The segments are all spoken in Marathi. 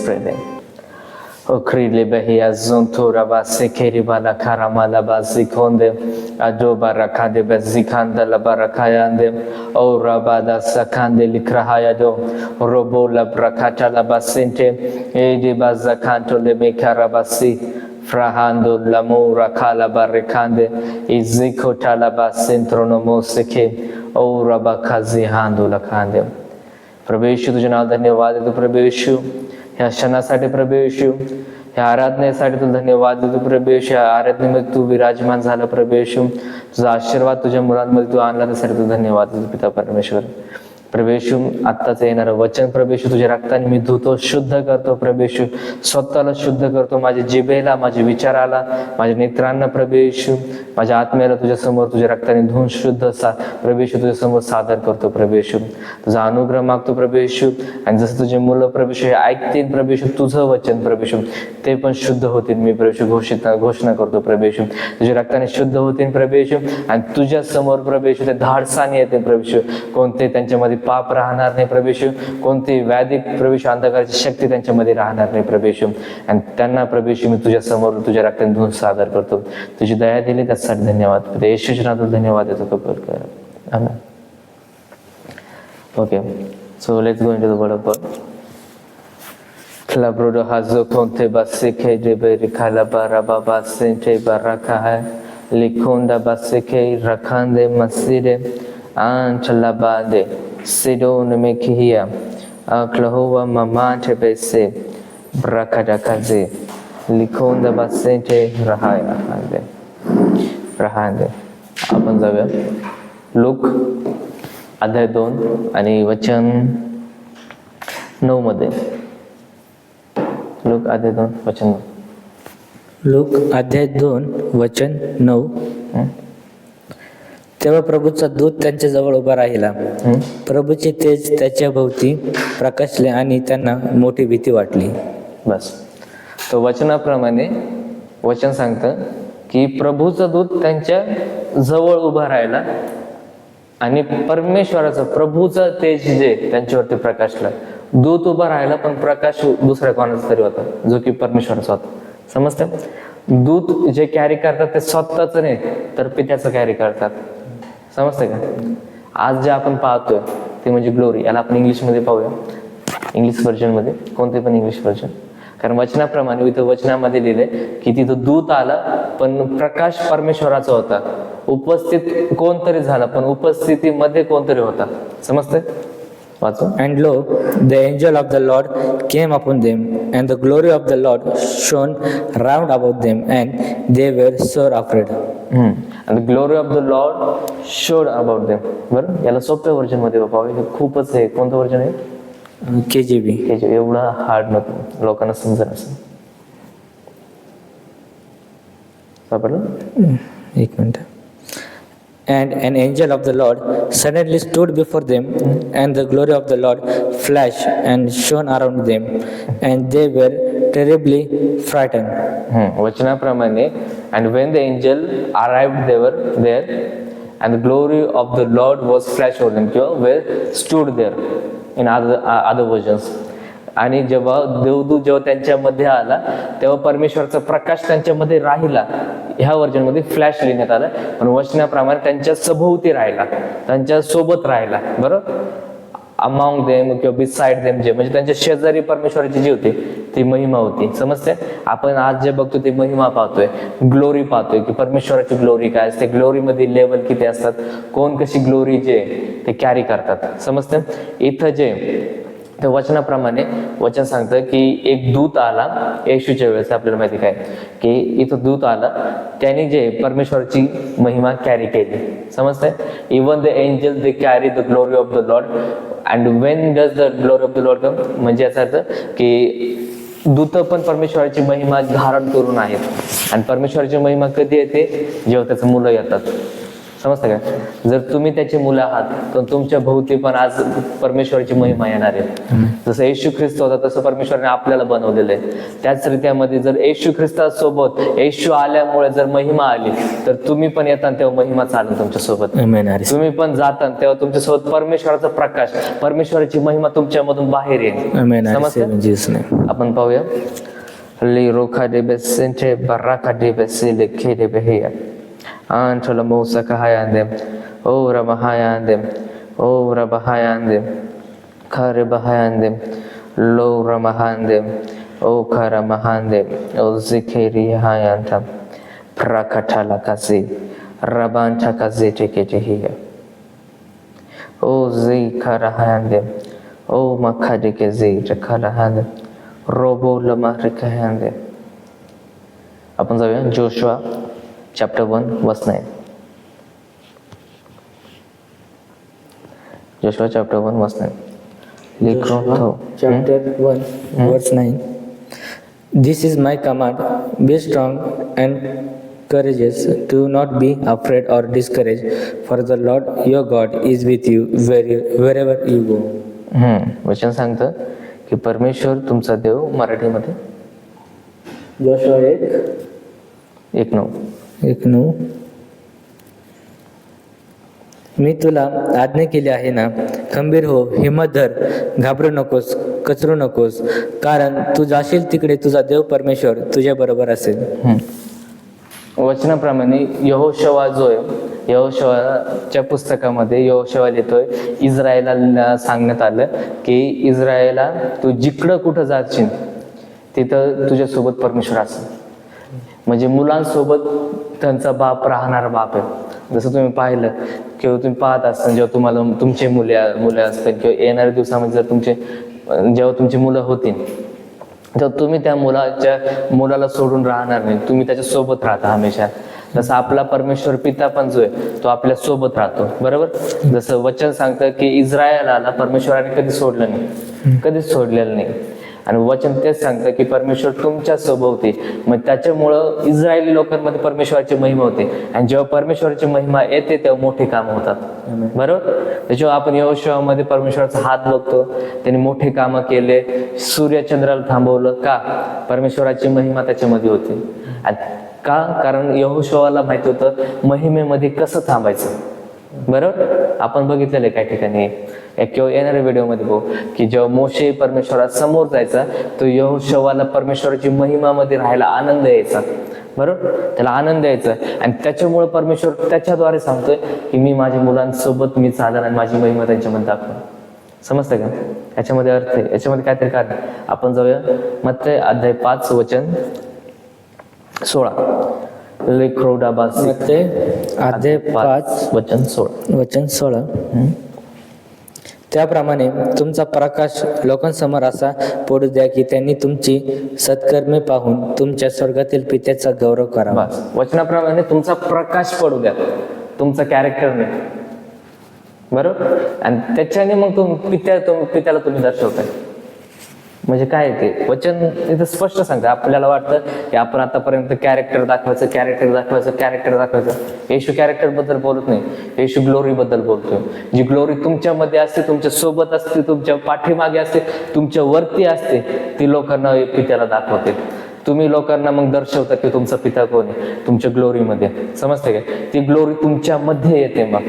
pray then. O krile behia zontura base keri bala karamala basi konde ado barakade bezikanda la barakayande o rabada sakande likrahaya do robo la brakata la basente edi bazakanto le mekarabasi frahando lamura kala barekande iziko talabasentro nomoseke o rabakazi hando la kande. प्रभू येशू तुझे नाव धन्यवाद देतो प्रभू येशू, ह्या क्षणासाठी प्रभू येशू, ह्या आराधनेसाठी तुला धन्यवाद देतो प्रभू येशू. ह्या आराधनेमध्ये तू विराजमान झाला प्रभू येशू, तुझा आशीर्वाद तुझ्या मुलांमध्ये तू आणला त्यासाठी तुला धन्यवाद देतो पिता परमेश्वर. प्रभू येशू आत्ताच येणारं वचन प्रभू येशू तुझ्या रक्ताने मी धुतो, शुद्ध करतो प्रभू येशू, स्वतःला शुद्ध करतो, माझ्या जिभेला, माझ्या विचाराला, माझ्या नेत्रांना प्रभू येशू, माझ्या आत्म्याला तुझ्या समोर तुझ्या रक्ताने धुवून शुद्ध प्रभू येशू तुझ्या समोर सादर करतो प्रभू येशू. तुझा अनुग्रह मागतो प्रभू येशू, आणि जसं तुझे मुलं प्रभू येशू हे ऐकतील प्रभू येशू तुझं वचन प्रभू येशू, ते पण शुद्ध होतील. मी प्रभू येशू घोषणा करतो प्रभू येशू, तुझ्या रक्ताने शुद्ध होतील प्रभू येशू, आणि तुझ्या समोर प्रभू येशू ते धाडसाने येतील प्रभू येशू. कोणते त्यांच्यामध्ये पाप राहणार नाही प्रभू येशू, कोणती व्याधी प्रभू येशू अंधकाराची शक्ती त्यांच्यामध्ये राहणार नाही प्रभू येशू, आणि त्यांना प्रभू येशू मी तुझ्या समोर तुझ्या रक्ताने धुवून सादर करतो. तुझी दया दिली त्यासाठी धन्यवाद. येशूच्या नावात धन्यवाद देतो. कबूल कर. आमेन. Okay, so let's go into the word of God. Klabrodo hazo konte basike de berikala baraba basente baraka hai likonda basike rakande maside anchalabade sidon mekia aklahova mamante bese brakadakaze likonda basente rahaya rahande. आपण जाऊया लूक अध्याय 2 आणि वचन 9 मध्ये. लूक अध्याय 2 वचन 9. लूक अध्याय 2 वचन 9. तेव्हा प्रभूचा दूत त्यांच्या जवळ उभा राहिला. प्रभूचे तेज त्याच्या भोवती प्रकाशले आणि त्यांना मोठी भीती वाटली. बस, तो वचनाप्रमाणे वचन सांगतं की प्रभूचा दूत त्यांच्या जवळ उभा राहिला आणि परमेश्वराचं प्रभूचं तेज जे त्यांच्यावरती प्रकाशलं. दूत उभा राहिला पण प्रकाश दुसऱ्या कोणाचा तरी होता, जो की परमेश्वराचा होता. समजतं? दूत जे कॅरी करतात ते स्वतःच नाही तर पित्याचं कॅरी करतात. समजतं का? आज जे आपण पाहतोय ते म्हणजे ग्लोरी. याला आपण इंग्लिशमध्ये पाहूया, इंग्लिश व्हर्जन मध्ये, कोणते पण इंग्लिश व्हर्जन. कारण वचनाप्रमाणे इथं वचनामध्ये लिहिले की तिथं दूत आला पण प्रकाश परमेश्वराचा होता. उपस्थित कोणतरी झाला पण उपस्थितीमध्ये कोणतरी होता. समजते? वाचू. And lo, the angel of the Lord came upon them, and the glory of the Lord shone round about them, and they were sore afraid. And the glory of the Lord shone about them. बरं, याला सोप्या व्हर्जन मध्ये पाहूया. हे खूपच आहे. कोणतं व्हर्जन आहे? KJV. एवढा हार्ड नको, लोकांना समजत असं. सापडलं? एक minute. And an angel of the Lord suddenly stood before them, and the glory of the Lord flashed and shone around them, and they were terribly frightened. वचनाप्रमाणे and when the angel arrived they were there and the glory of the Lord was flashed over them, किंवा were stood there in other versions. आणि जेव्हा देवदूत जेव्हा त्यांच्यामध्ये आला तेव्हा परमेश्वराचा प्रकाश त्यांच्यामध्ये राहिला. ह्या वर्जन मध्ये फ्लॅश लिहिण्यात आला, पण वचनाप्रमाणे त्यांच्या सभोवती राहिला, त्यांच्या सोबत राहिला. बरोबर, अमाउंग देम किंवा बिसाइड देम, जे म्हणजे त्यांच्या शेजारी परमेश्वराची जी होती ती महिमा होती. समजते? आपण आज जे बघतो ते महिमा पाहतोय, ग्लोरी पाहतोय की परमेश्वराची ग्लोरी काय असते, ग्लोरी मध्ये लेवल किती असतात, कोण कशी ग्लोरी जे ते कॅरी करतात. समजते? इथं जे तर वचनाप्रमाणे वचन सांगतं की एक दूत आला येशूच्या वेळेस. आपल्याला माहिती काय की इथं दूत आला, त्याने जे परमेश्वराची महिमा कॅरी केली. समजतंय? Even the angel they carry the glory of the Lord. And when does the glory of the Lord come, म्हणजे याचा अर्थ की दूत पण परमेश्वराची महिमा धारण करून आहेत. आणि परमेश्वराची महिमा कधी येते? जेव्हा त्याचं मुलं येतात. समजतं का? जर तुम्ही त्याची मुलं आहात तर तुमच्या भोवती पण आज परमेश्वराची महिमा येणार आहे. जसं येशू ख्रिस्त होता तसं परमेश्वराने आपल्याला बनवलेलं आहे. त्याच रीत्यामध्ये जर येशू ख्रिस्तासोबत येशू आल्यामुळे जर महिमा आली तर तुम्ही पण येताना तेव्हा महिमा चालेल तुमच्यासोबत. तुम्ही पण जाताना तेव्हा तुमच्यासोबत परमेश्वराचा प्रकाश, परमेश्वराची महिमा तुमच्यामधून बाहेर येईल. समजतं? आपण पाहूया. Liro kadebe sente baraka debe sile kedebe heya. Antola mosa kahayandem. O rabahayandem. O rabahayandem. Kare bahayandem. Lo ramahandem. O karamahandem. O zikiri hayantam. Prakatala kazi. Rabanta kazi tekete heya. O zikarahayandem. O makadike zi jakalahandem. रोबो लमारिकायांदे. आपण जाऊया जोशुआ चॅप्टर 1 वर्स 9. जोशुआ चॅप्टर 1 वर्स 9. Chapter 1 verse 9. This is my command, be strong and courageous, do not be afraid or discouraged, for the Lord your God is with you wherever you go. वचन सांगतं की परमेश्वर तुमचा देव. मराठीमध्ये जोशुआ 1:9. मी तुला आज्ञा केली आहे ना, खंबीर हो, हिम्मत धर, घाबरू नकोस, कचरू नकोस, कारण तू जाशील तिकडे तुझा देव परमेश्वर तुझ्या बरोबर असेल. वचनाप्रमाणे यहोशुआ जो आहे, यहोशुआच्या पुस्तकामध्ये यहोशुआ लिहितोय, इस्रायला सांगण्यात आलं की इस्रायला तू जिकडं कुठं जाशील तिथं तुझ्यासोबत परमेश्वर असेल. म्हणजे मुलांसोबत त्यांचा बाप राहणारा बाप आहे. जसं तुम्ही पाहिलं किंवा तुम्ही पाहत असताना जेव्हा तुम्हाला तुमचे मुलं असतील किंवा येणाऱ्या दिवसामध्ये जर जेव्हा तुमची मुलं होतील तर तुम्ही त्या मुलाला सोडून राहणार नाही, तुम्ही त्याच्या सोबत राहता हमेशा. जसं आपला परमेश्वर पिता पण जो आहे तो आपल्या सोबत राहतो. बरोबर? जसं वचन सांगतं की इस्रायलाला परमेश्वराने कधी सोडलं नाही, कधीच सोडलेलं नाही. आणि वचन तेच सांगतं की परमेश्वर तुमच्या सोबत होते. मग त्याच्यामुळं इस्रायली लोकांमध्ये परमेश्वराची महिमा होते. आणि जेव्हा परमेश्वराची महिमा येते तेव्हा मोठी कामं होतात. बरोबर? त्याच्यावर आपण यहोशुआमध्ये परमेश्वराचा हात बघतो, त्यांनी मोठे कामं केले, सूर्यचंद्राला थांबवलं. का? परमेश्वराची महिमा त्याच्यामध्ये होती. का? कारण यहोशुआला माहित होतं महिमेमध्ये कसं थांबायचं. बरोबर? आपण बघितलेलं आहे काही ठिकाणी किंवा येणाऱ्या व्हिडिओमध्ये बघू की जेव्हा मोशे परमेश्वरा समोर जायचा तो यहोशुआला परमेश्वराची महिमामध्ये राहायला आनंद यायचा. बरोबर? त्याला आनंद यायचा आणि त्याच्यामुळे परमेश्वर त्याच्याद्वारे सांगतोय की मी माझ्या मुलांसोबत मी चालन आणि माझी महिमा त्यांच्यामध्ये दाखवतो. समजतं का? याच्यामध्ये अर्थ आहे, याच्यामध्ये काहीतरी कारण. आपण जाऊया मत्तय अध्याय 5 वचन 16. मत्तय अध्याय 5 वचन 16. त्याप्रमाणे तुमचा प्रकाश लोकांसमोर असा पडू द्या की त्यांनी तुमची सत्कर्मे पाहून तुमच्या स्वर्गातील पित्याचा गौरव करावा. वचनाप्रमाणे तुमचा प्रकाश पडू द्या, तुमचा कॅरेक्टर नाही. बरोबर? आणि त्याच्याने मग पित्याला तुम्ही दर्शवताय. म्हणजे काय ते वचन इथं स्पष्ट सांगतं. आपल्याला वाटतं की आपण आतापर्यंत कॅरेक्टर दाखवायचं. येशू कॅरेक्टर बद्दल बोलत नाही, येशू ग्लोरी बद्दल बोलतोय. जी ग्लोरी तुमच्यामध्ये असते, तुमच्या सोबत असते, तुमच्या पाठीमागे असते, तुमच्या वरती असते, ती लोकांना पित्याला दाखवते. तुम्ही लोकांना मग दर्शवता की तुमचा पिता कोण आहे तुमच्या ग्लोरीमध्ये. समजते का? ती ग्लोरी तुमच्यामध्ये येते. मग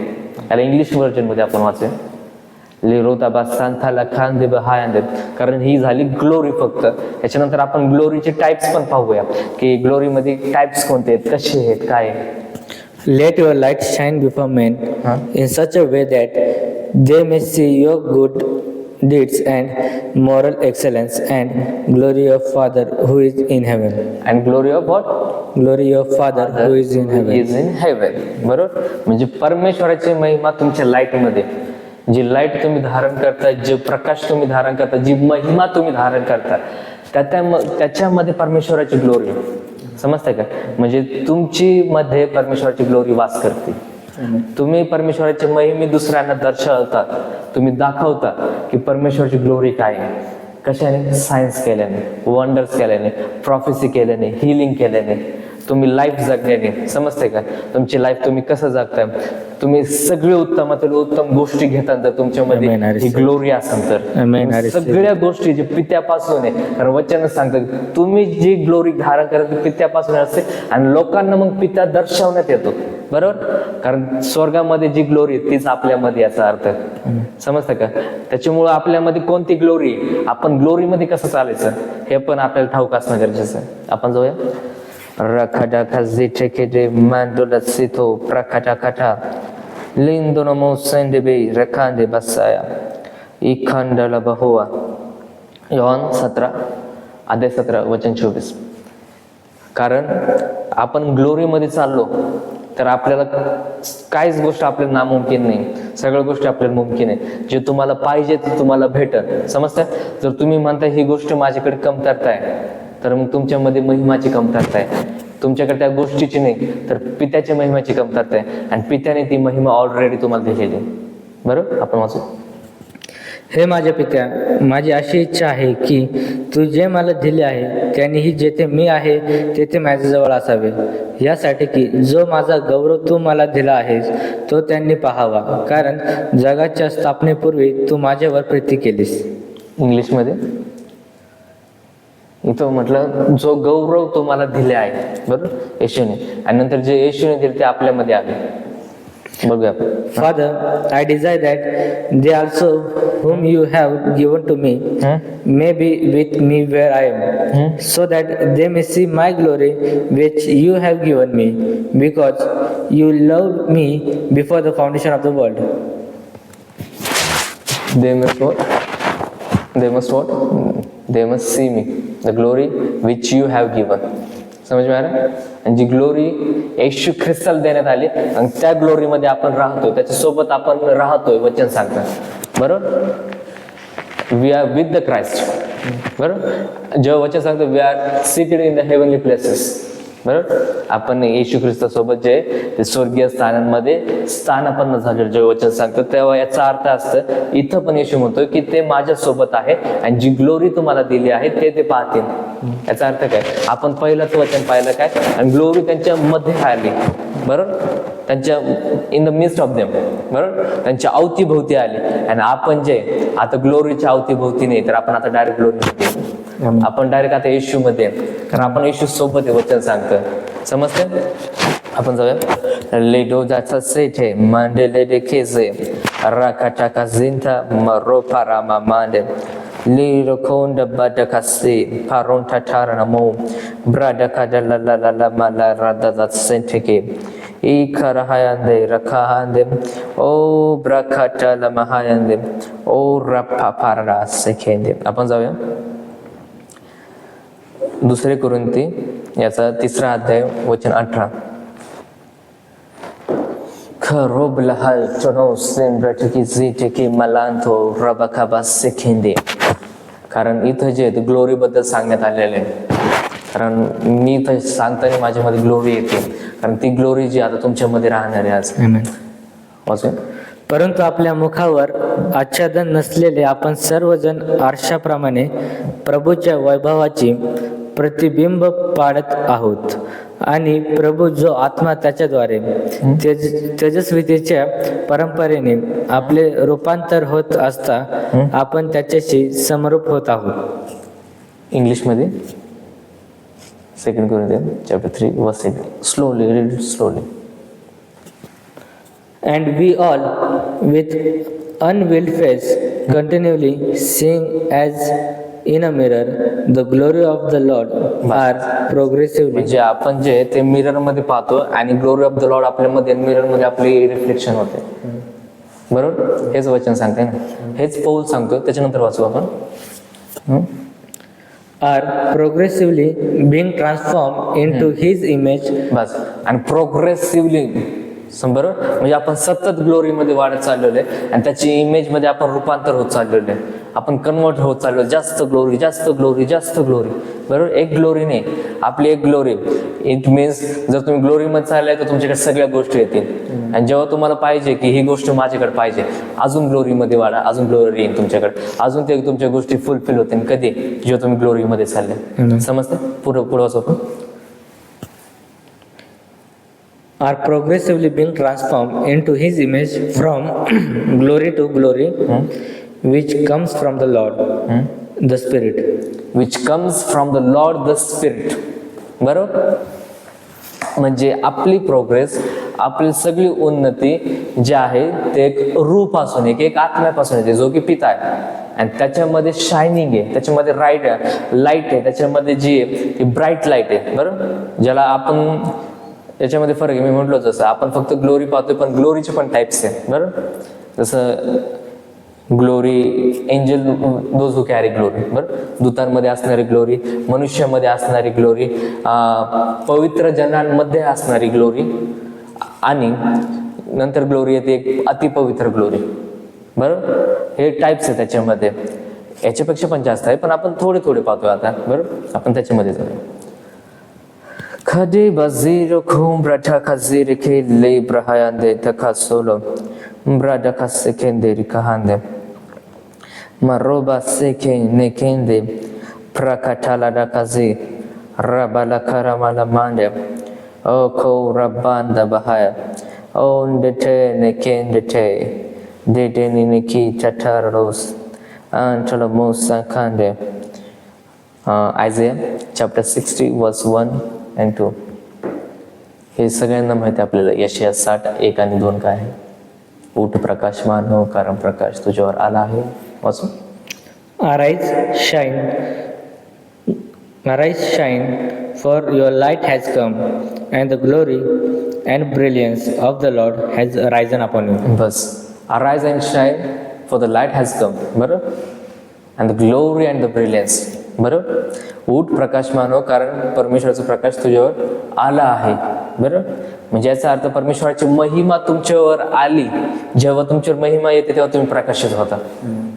याला इंग्लिश व्हर्जन मध्ये आपण वाचूया. कारण ही झाली ग्लोरी फक्त. याच्यानंतर आपण ग्लोरीचे टाइप्स पण पाहूया की ग्लोरी मध्ये टाइप्स कोणते आहेत, कसे आहेत, काय. Late your light shine before main in such a way that they may see your good deeds and moral excellence and glory of Father who is in heaven. And glory of what? Glory of Father who is in heaven. Is in heaven. बरोबर? म्हणजे परमेश्वराची महिमा तुमच्या लाईट मध्ये, जी लाईट तुम्ही धारण करता, जे प्रकाश तुम्ही धारण करता, जी महिमा तुम्ही धारण करता, त्याच्यामध्ये परमेश्वराची ग्लोरी. समजते का? म्हणजे तुमची मध्ये परमेश्वराची ग्लोरी वास करते. तुम्ही परमेश्वराची महिमा दुसऱ्यांना दर्शवता, तुम्ही दाखवता की परमेश्वराची ग्लोरी काय आहे. कशाने? सायन्स केल्याने, वंडर्स केल्याने, प्रॉफेसी केल्याने, हिलिंग केल्याने, तुम्ही लाईफ जगण्याने, समजते का? तुमची लाईफ तुम्ही कसं जगताय, तुम्ही सगळे उत्तमातील उत्तम गोष्टी घेतात जर तुमच्यामध्ये Amen, I he receive. Glory असेल तर. Amen, I receive. सगळ्या गोष्टी जे पित्यापासून आहे, कारण वचनच सांगतात तुम्ही जी ग्लोरी धारण करत पित्यापासून असते आणि लोकांना मग पित्या दर्शवण्यात येतो, बरोबर? कारण स्वर्गामध्ये जी ग्लोरी तीच आपल्यामध्ये, याचा अर्थ समजतं का? त्याच्यामुळं आपल्यामध्ये कोणती ग्लोरी, आपण ग्लोरीमध्ये कसं चालायचं हे पण आपल्याला ठाऊक असणं गरजेचं आहे. आपण जाऊया. रखाडा झिठेकेडे मांडोला सिथो प्रखाटाखाटा लिंदोनमो सेंडेबे रखांदे बसाया इखंडला बहुआ. योहान 17 अध्याय 17 वचन 24. कारण आपण ग्लोरीमध्ये चाललो तर आपल्याला काहीच गोष्ट आपल्याला नामुमकिन नाही, सगळ्या गोष्टी आपल्याला मुमकिन आहे. जे तुम्हाला पाहिजे ते तुम्हाला भेटल, समजतं? जर तुम्ही म्हणता ही गोष्ट माझ्याकडे कमतरता आहे, तर मग तुमच्यामध्ये महिमाची कमतरता आहे. तुमच्याकडे त्या गोष्टीची नाही तर पित्याच्या महिमाची कमतरता आहे, आणि पित्याने ती महिमा ऑलरेडी तुम्हाला दिलेली आहे. बरोबर? आपण वाचू. हे माझ्या पित्या, माझी अशी इच्छा आहे की तू जे मला दिले आहे त्यांनीही जेथे मी आहे तेथे माझ्याजवळ असावे, यासाठी की जो माझा गौरव तू मला दिला आहेस तो त्यांनी पाहावा, कारण जगाच्या स्थापनेपूर्वी तू माझ्यावर प्रीती केलीस. इंग्लिशमध्ये इथं म्हटलं जो गौरव तुम्हाला दिले आहे, बरोबर, येशूने, आणि नंतर जे येशूने दिले ते आपल्यामध्ये आले. बघूया आपण. Father, I desire that they also whom you have given to me may be with me where I am, so that they may see my glory which you have given me, because you loved me before the foundation of the world. They must what? They must see me, the glory which you have given. समज में आ रहा है? आणि जी ग्लोरी येशू ख्रिस्ताला देण्यात आली आणि त्या ग्लोरीमध्ये आपण राहतोय, त्याच्यासोबत आपण राहतोय, वचन सांगतात, बरोबर? We are with the Christ, बरोबर? जेव्हा वचन सांगतो we are seated in the heavenly places, बरोबर? आपण येशू ख्रिस्तासोबत जे ते स्वर्गीय स्थानांमध्ये स्थानापन्न झालेलं जेव्हा वचन सांगतो, तेव्हा याचा अर्थ असतं, इथं पण येशू म्हणतोय की ते माझ्या सोबत आहे आणि जी ग्लोरी तुम्हाला दिली आहे ते पाहतील. याचा अर्थ काय? आपण पहिलंच वचन पाहिलं काय, आणि ग्लोरी त्यांच्या मध्ये आली, बरोबर? त्यांच्या in the mist of them, बरोबर? त्यांच्या अवतीभोवती आली, आणि आपण जे आता ग्लोरीच्या अवतीभोवती नाही, तर आपण आता डायरेक्ट ग्लोरी, आपण डायरेक्ट आता येशू मध्ये, कारण आपण येशू सोबत वचन सांगतो, समजते? आपण जाऊया. लेडो जाचा सेठे मांडे लेडे केजे राकाटाका झिंता मरो पारामा मांडे लिरो कोंड बडकासे पारोंटा टारणमो ब्राडका दला मला रादा सेंटेके इखरहायंदे रखाहंदे ओ ब्रखाटा लमहायंदे ओ रप्पा पारा सेकेंदे. आपण जाऊया. 2 कोरिंथी याचा 3 अध्याय वचन 18. खरोब लहाल चनो सेंब्रटकी झिटकी मलांथो रबकाबा सेकेंदे. कारण इथं जे ग्लोरी बद्दल सांगण्यात आलेलं आहे, कारण मी इथं सांगताना माझ्यामध्ये ग्लोरी येते, कारण ती ग्लोरी जी आता तुमच्यामध्ये राहणार आहे आज. वाचूया. परंतु आपल्या मुखावर आच्छादन नसलेले आपण सर्वजण आरशाप्रमाणे प्रभूच्या वैभवाची प्रतिबिंब पाडत आहोत, आणि प्रभू जो आत्मा त्याच्याद्वारे तेजस्वितेच्या परंपरेने आपले रूपांतर होत असता आपण त्याच्याशी समरूप होत आहोत. इंग्लिशमध्ये 2 Corinthians chapter 3 verse 8. Slowly, read it slowly. And we all, with unveiled face, continually seeing as in a mirror the glory of the Lord, are progressively. म्हणजे आपण जे ते मिरर मध्ये पाहतो आणि ग्लोरी ऑफ द लॉर्ड आपल्यामध्ये मिरर मध्ये आपली रिफ्लेक्शन होते, बरोबर? हेच वचन सांगते ना, हेच पौल सांगतो. त्याच्यानंतर वाचू आपण. Are progressively being transformed into His image. बस. आणि प्रोग्रेसिव्हली, बरोबर, म्हणजे आपण सतत ग्लोरी मध्ये वाढत चाललेलो आहे आणि त्याची इमेज मध्ये आपण रूपांतर होत चाललेलो आहे, आपण कन्वर्ट होत चाललो, जास्त ग्लोरी जास्त ग्लोरी जास्त ग्लोरी, बरोबर? एक ग्लोरी नाही, आपली एक ग्लोरी. इट मीन्स जर तुम्ही ग्लोरी मध्ये चाललाय तर तुमच्याकडे सगळ्या गोष्टी येतील, आणि जेव्हा तुम्हाला पाहिजे की ही गोष्ट माझ्याकडे पाहिजे, अजून ग्लोरी मध्ये वाढा, अजून ग्लोरी येईल तुमच्याकडे, अजून ते तुमच्या गोष्टी फुलफिल होतील. कधी? जेव्हा तुम्ही ग्लोरी मध्ये चालले, समजते? पुढे वाचू आपण. are progressively being transformed into His image from glory to glory, which comes from the Lord, the Spirit. Which comes from the Lord the spirit. बरोबर, म्हणजे आपली प्रोग्रेस, आपली सगळी उन्नती जी आहे ते एक रूपासून एक आत्म्यापासून येते, जो की पिता आहे. आणि त्याच्यामध्ये शायनिंग आहे, त्याच्यामध्ये लाईट आहे, त्याच्यामध्ये जी आहे ती ब्राईट लाईट आहे. बरोबर, ज्याला आपण याच्यामध्ये फरक आहे. मी म्हटलो जसं आपण फक्त ग्लोरी पाहतोय, पण ग्लोरीचे पण टाइप्स आहे. बरोबर, जसं glory angel, those who carry glory. बरं, दूतांमध्ये असणारी ग्लोरी, मनुष्यामध्ये असणारी ग्लोरी, पवित्र जनांमध्ये असणारी ग्लोरी, आणि नंतर ग्लोरी येते एक अतिपवित्र ग्लोरी. बरोबर, हे टाइप्स आहे त्याच्यामध्ये. याच्यापेक्षा पण जास्त आहे, पण आपण थोडे थोडे पाहतोय आता. बरोबर, आपण त्याच्यामध्ये जाऊया. खदे बजीर खूम ब्रठा खजीर खेले ब्रहायांदे तखा सोलो ब्राडा खसे केंदे रिकाहांदे मारोबा सेके नेकेंदे प्रकाटाला डकाजी रबाला करामाला मांडे ओ को रबांदा बहाया ओ ndete nekendete dede niniki tataros antala musa kande. Isaiah chapter 60 verse 1 and 2. हे सगळ्यांना माहिती आपल्याला. यशया 60:1 आणि 2 काय आहे? उठ प्रकाशमान हो, कारण प्रकाश तुझ्यावर आला आहे. वाचू. Arise, shine, for your light has come, and the glory and brilliance of the Lord has risen upon you. Bus, arise and shine, for the light has come. बरोबर, and the glory and the brilliance. बरोबर, उठ प्रकाशमान हो, कारण परमेश्वराचा प्रकाश तुझ्यावर आला आहे. बरोबर, म्हणजे याचा अर्थ परमेश्वराची महिमा तुमच्यावर आली. जेव्हा तुमच्यावर महिमा येते तेव्हा तुम्ही प्रकाशित होता.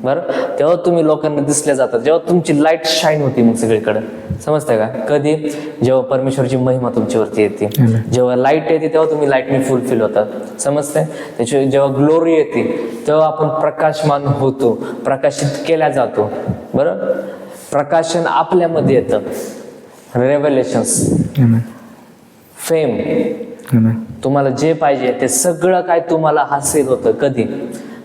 बरं, तेव्हा तुम्ही लोकांना दिसल्या जातात, जेव्हा तुमची लाईट शाईन होती मग सगळीकडे. समजतंय का? कधी? जेव्हा परमेश्वराची महिमा तुमच्यावरती येते, जेव्हा लाईट येते तेव्हा तुम्ही लाईटने फुलफिल होतात. समजतंय? त्याची जेव्हा ग्लोरी येते तेव्हा आपण प्रकाशमान होतो, प्रकाशित केला जातो. बरं, प्रकाशन आपल्यामध्ये येतं. रेव्हलेशन्स, फेम, तुम्हाला जे पाहिजे ते सगळं काय तुम्हाला हासिल होतं. कधी?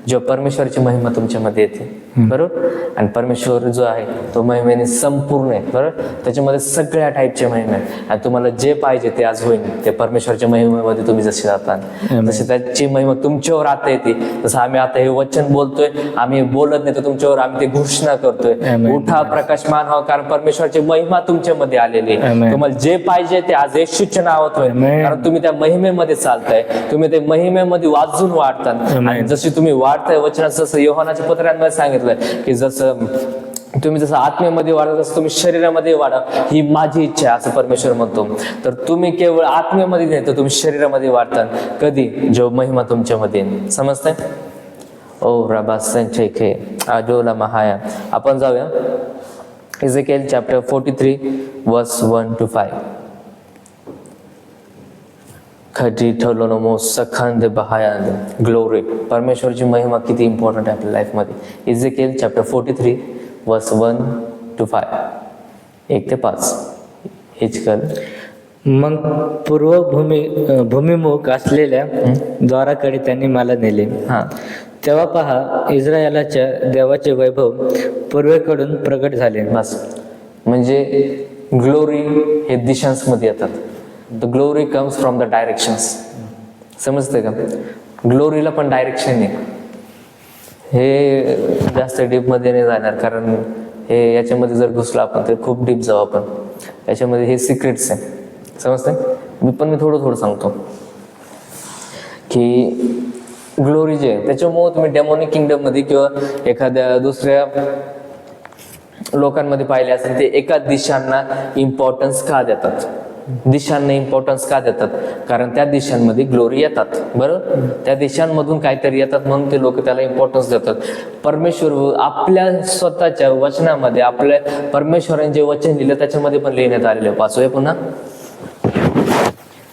जेव्हा परमेश्वराची महिमा तुमच्यामध्ये येते. बरोबर, आणि परमेश्वर जो आहे तो महिमेने संपूर्ण आहे. बरोबर, त्याच्यामध्ये सगळ्या टाईपच्या महिमा आहे, आणि तुम्हाला जे पाहिजे ते आज होईल. ते परमेश्वरच्या महिमेमध्ये तुम्ही जसे जाता, जसे त्याची महिमा तुमच्यावर आता येते. जसं आम्ही आता हे वचन बोलतोय, आम्ही बोलत नाही तर तुमच्यावर आम्ही ते घोषणा करतोय. उठा प्रकाशमान हो, कारण परमेश्वराची महिमा तुमच्यामध्ये आलेली आहे. तुम्हाला जे पाहिजे ते आज येशूच्या नावात होईल, कारण तुम्ही त्या महिमेमध्ये चालताय, तुम्ही ते महिमेमध्ये वाजून वाढतात. आणि जशी तुम्ही वाढताय वचनात, जसं योहानाच्या पत्रांमध्ये सांगितलं की जसं तुम्ही जसं आत्मेमध्ये वाढा तसं तुम्ही शरीरामध्ये वाढा, ही माझी इच्छा आहे, असं परमेश्वर म्हणतो. तर तुम्ही केवळ आत्मेमध्ये नाही तर तुम्ही शरीरामध्ये वाढतात. कधी? जेव्हा महिमा तुमच्यामध्ये. समजतंय? ओ रबा संचय आजोला महाया. आपण जाऊया इझेकिएल चॅप्टर 43 वर्स 1 to 5. खडी ठेवलो सखंद बहायांद ग्लोरी. परमेश्वरची महिमा किती इम्पॉर्टंट आहे आपल्या लाईफमध्ये. इझेकिएल चॅप्टर 43 वर्स 1 to 5, 1 ते 5. हेच कर. मग भूमिमुख असलेल्या द्वाराकडे त्यांनी मला नेले. तेव्हा पहा, इस्रायलाच्या देवाचे वैभव पूर्वेकडून प्रगट झाले. बस, म्हणजे ग्लोरी हे दिशांमध्ये येतात. The glory comes from the directions. समजते का? ग्लोरीला पण डायरेक्शन आहे. हे जास्त डीपमध्ये नाही जाणार, कारण हे याच्यामध्ये जर घुसलो आपण तर खूप डीप जाऊ आपण. याच्यामध्ये हे सिक्रेट्स आहे. समजते? मी थोडं सांगतो की ग्लोरी जे आहे त्याच्यामुळे तुम्ही डेमोनिक किंगडम मध्ये किंवा एखाद्या दुसऱ्या लोकांमध्ये पाहिले असेल, ते एका दिशांना इम्पॉर्टन्स का देतात? दिशांना इम्पॉर्टन्स का देतात? कारण त्या दिशांमध्ये ग्लोरी येतात. बरोबर, त्या दिशांमधून काहीतरी येतात म्हणून ते लोक त्याला इम्पॉर्टन्स देतात. परमेश्वर आपल्या स्वतःच्या वचनामध्ये, आपल्या परमेश्वराने जे वचन लिहिलं त्याच्यामध्ये पण लिहिण्यात आलेलं. वाचूया पुन्हा.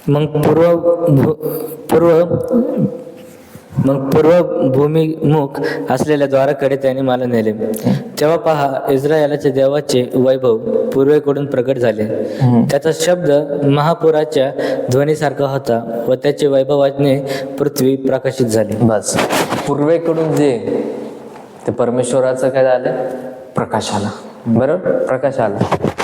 मग मग पूर्व भूमिमुख असलेल्या द्वाराकडे त्याने मला नेले. तेव्हा पहा, इस्रायलाच्या देवाचे वैभव पूर्वेकडून प्रकट झाले. त्याचा शब्द महापुराच्या ध्वनीसारखा होता व त्याचे वैभवाने पृथ्वी प्रकाशित झाली. बस, पूर्वेकडून जे ते परमेश्वराचं काय झालं, प्रकाश आला. बरोबर, प्रकाश आला.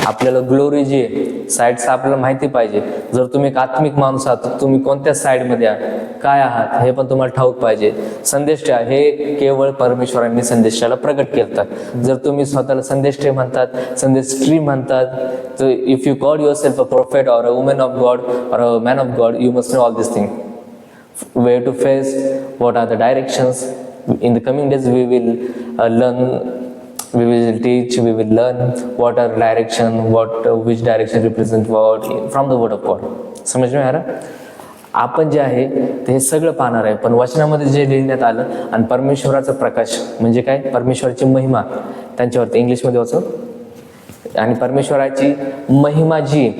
आपल्याला ग्लोरी जी आहे साईडचं आपल्याला माहिती पाहिजे. जर तुम्ही एक आत्मिक माणूस आहात, तुम्ही कोणत्या साईडमध्ये आहात, काय आहात हे पण तुम्हाला ठाऊक पाहिजे. संदेष्टा हे केवळ परमेश्वरांनी संदेष्टाला प्रकट केलं. जर तुम्ही स्वतःला संदेष्टे म्हणतात, संदेष्टी म्हणतात, तर if you call your self a prophet or a woman of God or a man of God, you must know all this thing. Where to face, what are the directions. In the coming days we will learn, we will teach, we will learn what are direction, which direction represent what from the word of God. समज में आ रहा. आपण जे आहे ते हे सगळं पाहणार आहे, पण वचनामध्ये जे लिहिण्यात आलं आणि परमेश्वराचा प्रकाश म्हणजे काय, परमेश्वराची महिमा त्यांच्यावरती इंग्लिशमध्ये वाचव. आणि परमेश्वराची महिमा जी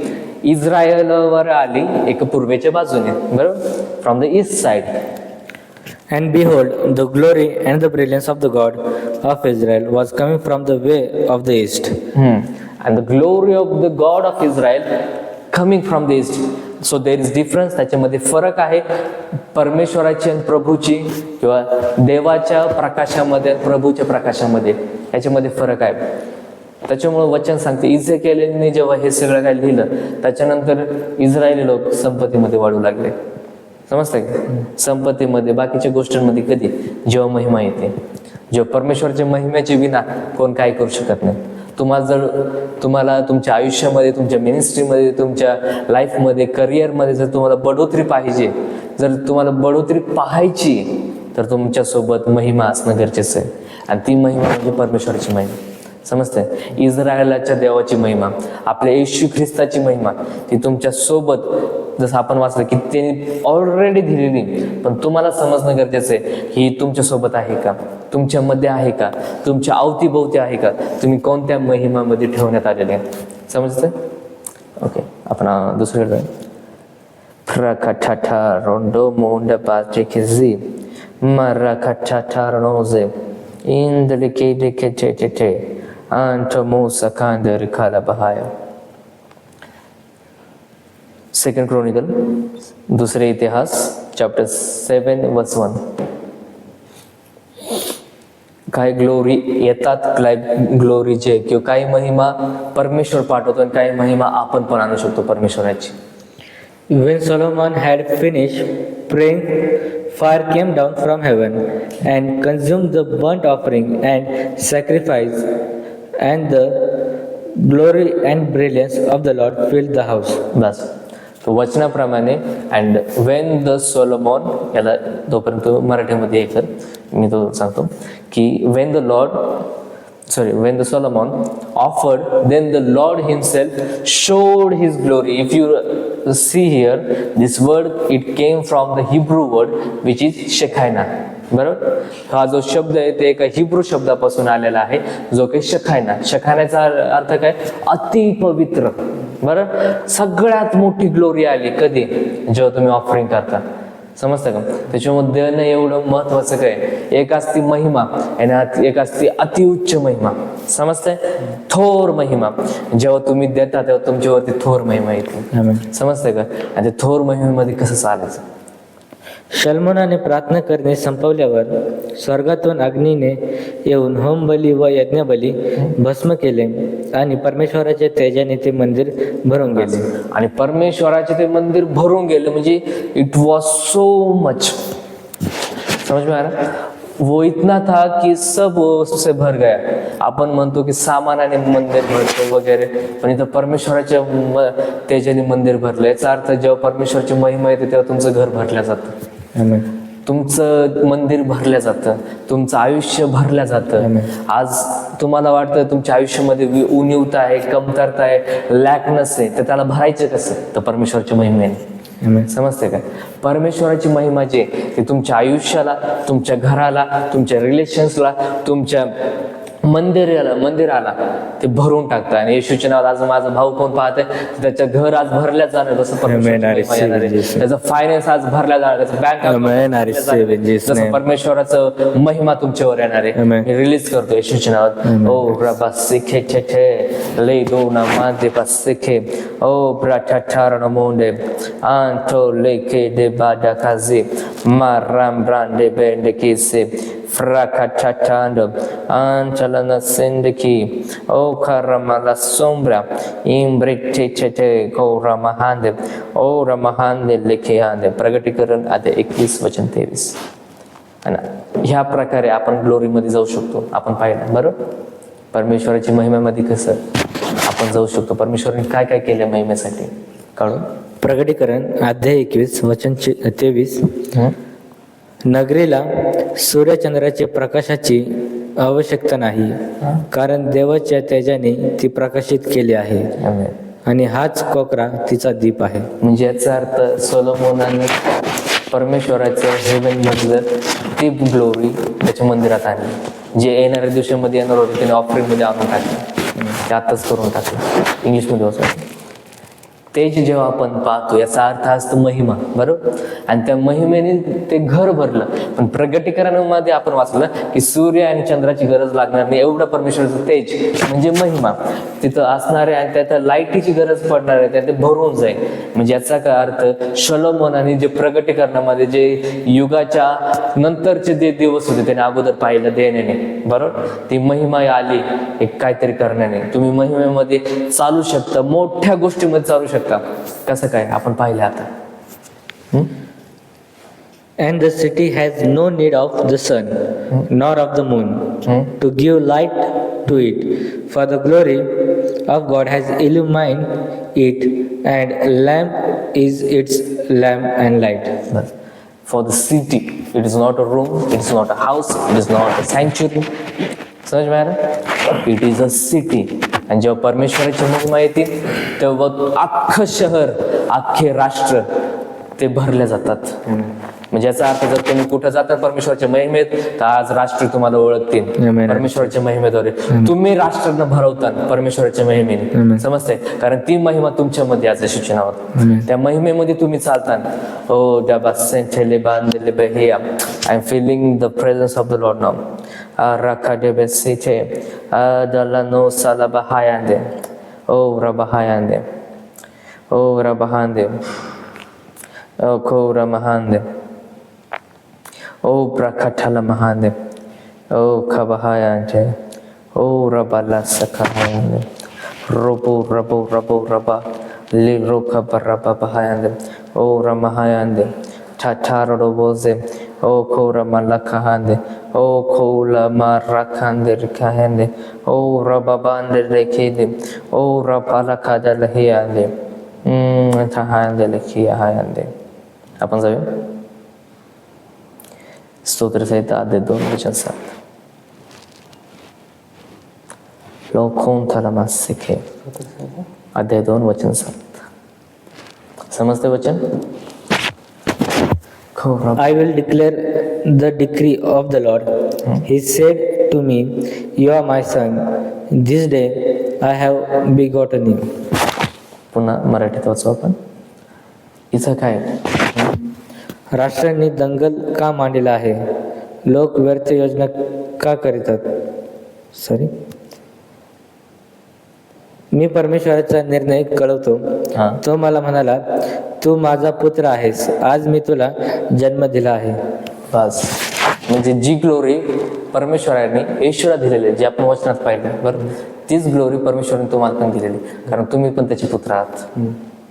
इस्रायलवर आली एक पूर्वेच्या बाजूने, बरोबर, from the east side. And behold, the glory and the brilliance of the God of Israel was coming from the way of the east. And the glory of the God of Israel coming from the east. So there is difference. त्याच्यामध्ये फरक आहे परमेश्वराची आणि प्रभूची, किंवा देवाच्या प्रकाशामध्ये प्रभूच्या प्रकाशामध्ये, याच्यामध्ये फरक आहे. त्याच्यामुळे वचन सांगते, इझेकियेलने जेव्हा हे सगळं काय लिहिलं त्याच्यानंतर इस्रायली लोक संपत्तीमध्ये वाढू लागले. समजतंय का, संपत्तीमध्ये बाकीच्या गोष्टींमध्ये. कधी, जेव्हा महिमा येते, जेव्हा परमेश्वराच्या महिम्याच्या विना कोण काय करू शकत नाही. तुम्हाला तुमच्या आयुष्यामध्ये, तुमच्या मिनिस्ट्रीमध्ये, तुमच्या लाईफमध्ये, करिअरमध्ये जर तुम्हाला बढोतरी पाहिजे, जर तुम्हाला बढोतरी पाहायची, तर तुमच्यासोबत महिमा असणं गरजेचं आहे. आणि ती महिमा म्हणजे परमेश्वराची महिमा. समजतंय, इस्रायलाच्या देवाची महिमा, आपल्या येशू ख्रिस्ताची महिमा, ती तुमच्या सोबत, जसं आपण वाचलं की त्यांनी ऑलरेडी दिलेली, पण तुम्हाला समजणं गरजेचं आहे ही तुमच्या सोबत आहे का, तुमच्यामध्ये आहे का, तुमच्या अवतीभोवती आहे का, तुम्ही कोणत्या महिमामध्ये ठेवण्यात आलेले आहे. समजतंय. ओके, आपण दुसरीकडे फ्रकठाठा रोंडो मोंड पाचेकिझी मरकठाठा रोजे इंदलिके Antomosa Kandar Kalabahaya. Second Chronicle, दुसरे इतिहास, चॅप्टर 7 वर्स 1. काही ग्लोरी येतात, काही ग्लोरी जे किंवा काही महिमा परमेश्वर पाठवतो आणि काही महिमा आपण पण आणू शकतो परमेश्वराची. When Solomon had finished praying, fire came down from heaven and consumed the burnt offering and sacrifice, and the glory and brilliance of the Lord filled the house. बस, तो वचनाप्रमाणे. अँड वेन द सोलोमॉन, याला तोपर्यंत मराठीमध्ये हे कर, मी तो सांगतो की when the Solomon offered, then the Lord himself showed his glory. If you see here, this word, it came from the Hebrew word which is Shekinah. बरोबर, हा जो शब्द आहे ते एका हिब्रू शब्दापासून आलेला आहे जो काही शखायना. शखाण्याचा अर्थ काय, अति पवित्र. बरोबर, सगळ्यात मोठी ग्लोरी आली कधी, जेव्हा तुम्ही ऑफरिंग करता. समजतं का, त्याच्यामध्ये देणं एवढं महत्वाचं काय. एक असती महिमा आणि एक असती अतिउच्च महिमा. समजतंय, थोर महिमा. जेव्हा तुम्ही देता तेव्हा तुमच्यावरती थोर महिमा येते. समजतंय का, आणि ते थोर महिमेमध्ये कसं चालायचं. शल्मोनाने प्रार्थना करणे संपवल्यावर स्वर्गातून अग्नीने येऊन होमबली व यज्ञबली भस्म केले आणि परमेश्वराच्या तेजाने ते मंदिर भरून गेले. आणि परमेश्वराचे ते मंदिर भरून गेले म्हणजे इट वॉज सो मच. समझ में आ रहा, वो इतना था कि सब उससे भर गया. आपण म्हणतो की सामानाने मंदिर भरतो वगैरे, पण इथं परमेश्वराच्या तेजाने मंदिर भरलं. याचा अर्थ जेव्हा परमेश्वराची महिमा येते तेव्हा तुमचं घर भरलं जातं, तुमचं मंदिर भरलं जातं, तुमचं आयुष्य भरलं जातं. आज तुम्हाला वाटतं तुमच्या आयुष्यामध्ये उणीवता आहे, कमतरता आहे, लॅकनेस आहे, तर त्याला भरायचं कसं, तर परमेश्वराची महिमेने. समजते का, परमेश्वराची महिमा जे ती तुमच्या आयुष्याला, तुमच्या घराला, तुमच्या रिलेशन्सला, तुमच्या मंदिराला ते भरून टाकतं. आणि येशूच्या नावात आज माझा भाऊ कोण पाहते, त्याचं घर आज भरल्या जाणार, जसं त्याचं फायनान्स आज भरल्या जाणार, त्याचं बँक जसं परमेश्वराचं महिमा तुमच्यावर येणार आहे. मी रिलीज करतो येशूच्या नावात. ओ रबा सिखे छे ले दो ना मादे पासिखे ओ ब्राठार नमोंडे anto leke de badakazi maram brande bende kise fracatando anchalana sendeki o karamala sombra imbrite chete ko ramahande o ramahande lekeyande. प्रगटीकरण अध्याय 21 वचन 23. ह्या प्रकारे आपण ग्लोरी मध्ये जाऊ शकतो. आपण पाहिलं बरोबर, परमेश्वराची महिमेमध्ये कसं आपण जाऊ शकतो. परमेश्वराने काय काय केलं महिमेसाठी काढून. प्रगटीकरण अध्याय 21 वचन 23. नगरीला सूर्यचंद्राच्या प्रकाशाची आवश्यकता नाही, कारण देवाच्या तेजाने ती प्रकाशित केली आहे आणि हाच कोकरा तिचा दीप आहे. म्हणजे याचा अर्थ सोलोमोनाने परमेश्वराचं हेवन मधलं ती ग्लोरी त्याच्या मंदिरात आणली, जे येणाऱ्या दिवसामध्ये येणार होते त्याने ऑफरिंग मध्ये आणून टाकलं, ते आताच करून टाकलं. इंग्लिशमध्ये होतं तेज. जेव्हा आपण पाहतो याचा अर्थ असतो महिमा, बरोबर. आणि त्या महिमेने ते घर भरलं. पण प्रगटीकरणामध्ये आपण वाचलं की सूर्य आणि चंद्राची गरज लागणार नाही, एवढं परमेश्वराचं तेज म्हणजे महिमा तिथं असणार आहे. आणि त्यात लाईटीची गरज पडणार आहे, त्यात ते भरून जाईल. म्हणजे याचा काय अर्थ, शलोमोनाने जे प्रगटीकरणामध्ये जे युगाच्या नंतरचे जे दिवस होते त्याने अगोदर पाहिलं देण्याने, बरोबर. ती महिमा आली एक काहीतरी करण्याने. तुम्ही महिमेमध्ये चालू शकता, मोठ्या गोष्टीमध्ये चालू शकता. कसं काय आपण पाहिलं आता. And the city has no need of the sun nor of the moon to give light to it, for the glory of God has illumined it, and lamp is its lamp and light. For the city, it is not a room, it is not a house, it is not a sanctuary. समज में आ रहा, इट इज अ सिटी. आणि जेव्हा परमेश्वराची महिमा येते तेव्हा अख्खं शहर, अख्खे राष्ट्र ते भरले जातात. म्हणजे याचा अर्थ जर तुम्ही कुठं जातात परमेश्वराच्या महिमेत, तर आज राष्ट्र तुम्हाला ओळखतील परमेश्वराच्या महिमेद्वारे. तुम्ही राष्ट्रांना भरवतात परमेश्वराच्या महिमेने, समजते. कारण ती महिमा तुमच्यामध्ये आज येशूच्या नावात, त्या महिमेमध्ये तुम्ही चालतात. ओ डबा सेंटेले बांधले बहिया, I am feeling the presence of the Lord now. Rakadebe site adalano salabahayande o rabahayande o rabahande o kora mahande o prakatala mahande o kabahayande o rabala sakahayande robo raba li rokabaraba bahayande o ramahayande tataro boze o kora malakahande o kola marakande rikahende o rababande rekide o rapalakada lahiyande tahande lekiyahayande. आपण जाऊया स्तोत्रसंहिता अध्याय 2 वचन 7. लोकोंथलमासिखे अध्याय 2 वचन 7. समजते वचन. I will declare the decree of the Lord. He said to me, "You are my son. This day I have begotten you." पुन्हा मराठीत वाचू आपण. इथं काय, राष्ट्रांनी दंगल का मांडलेला आहे, लोक व्यर्थ योजना का करीतात. मी परमेश्वराचा निर्णय कळवतो. तो मला म्हणाला, तू माझा पुत्र आहेस, आज मी तुला जन्म दिला आहे. बस. म्हणजे जी ग्लोरी परमेश्वराने येशूला दिलेली आहे, जे आपण वचनात पाहिलं, बरं, तीच ग्लोरी परमेश्वराने तुम्हाला पण दिलेली, कारण तुम्ही पण त्याचे पुत्र आहात.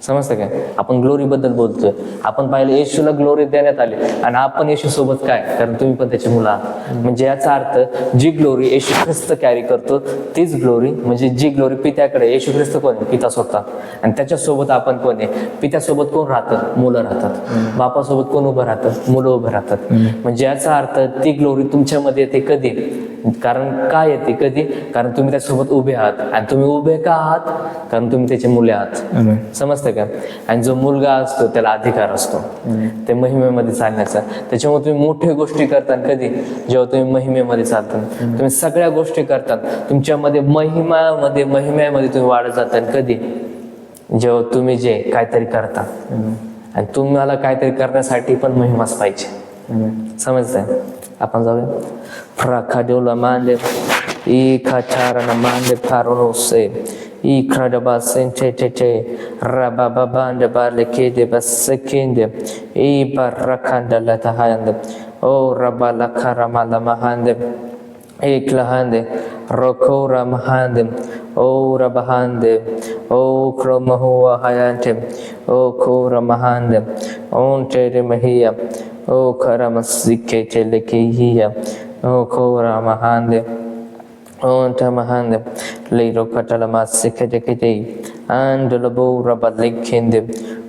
समजतं काय. आपण ग्लोरी बद्दल बोलतोय. आपण पाहिलं येशूला ग्लोरी देण्यात आली, आणि आपण येशू सोबत काय, कारण तुम्ही पण त्याची मुलं आहात. म्हणजे याचा अर्थ जी ग्लोरी येशू ख्रिस्त कॅरी करतो तीच ग्लोरी, म्हणजे जी ग्लोरी पित्याकडे, येशू ख्रिस्त कोण आहे, पिता स्वतः, आणि त्याच्यासोबत आपण कोण आहे, पित्यासोबत कोण राहतात, मुलं राहतात. बापासोबत कोण उभं राहतात, मुलं उभं राहतात. म्हणजे याचा अर्थ ती ग्लोरी तुमच्यामध्ये येते कधी, कारण काय येते कधी, कारण तुम्ही त्याच्यासोबत उभे आहात. आणि तुम्ही उभे का आहात, कारण तुम्ही त्याचे मुले आहात. समजतं का. आणि जो मुलगा असतो त्याला अधिकार असतो ते महिमेमध्ये चालण्याचा. त्याच्यामुळे तुम्ही मोठ्या गोष्टी करता कधी, जेव्हा जेव्हा तुम्ही महिमेमध्ये चालता, तुम्ही सगळ्या गोष्टी करतात, तुमच्यामध्ये महिम्यामध्ये तुम्ही वाढत जाता. कधी? जेव्हा तुम्ही जे काहीतरी करता, आणि तुम्हाला काहीतरी करण्यासाठी पण महिमाच पाहिजे. समजतंय? आपण जाऊया. फ्राखाडोला मांडे ई खाचाराना मांडे फारोसे ई खडबा सेंचे चे रबाबा बांडे बाले केदे बसकेंदे ई बरखांडला तहांदे ओ रबाला खरामाला महांदे एक लहांदे रोखोरा महांदे ओ रबहांदे ओ क्रमहुआ हयांते ओ खोरा महांदे ओन तेरे महिया ओ खरमसिके चलेकिया ओ खोरा महांदे ओन तमहांदे लेरो कटला मासिके देखते अंडलबो रबलिखेंदे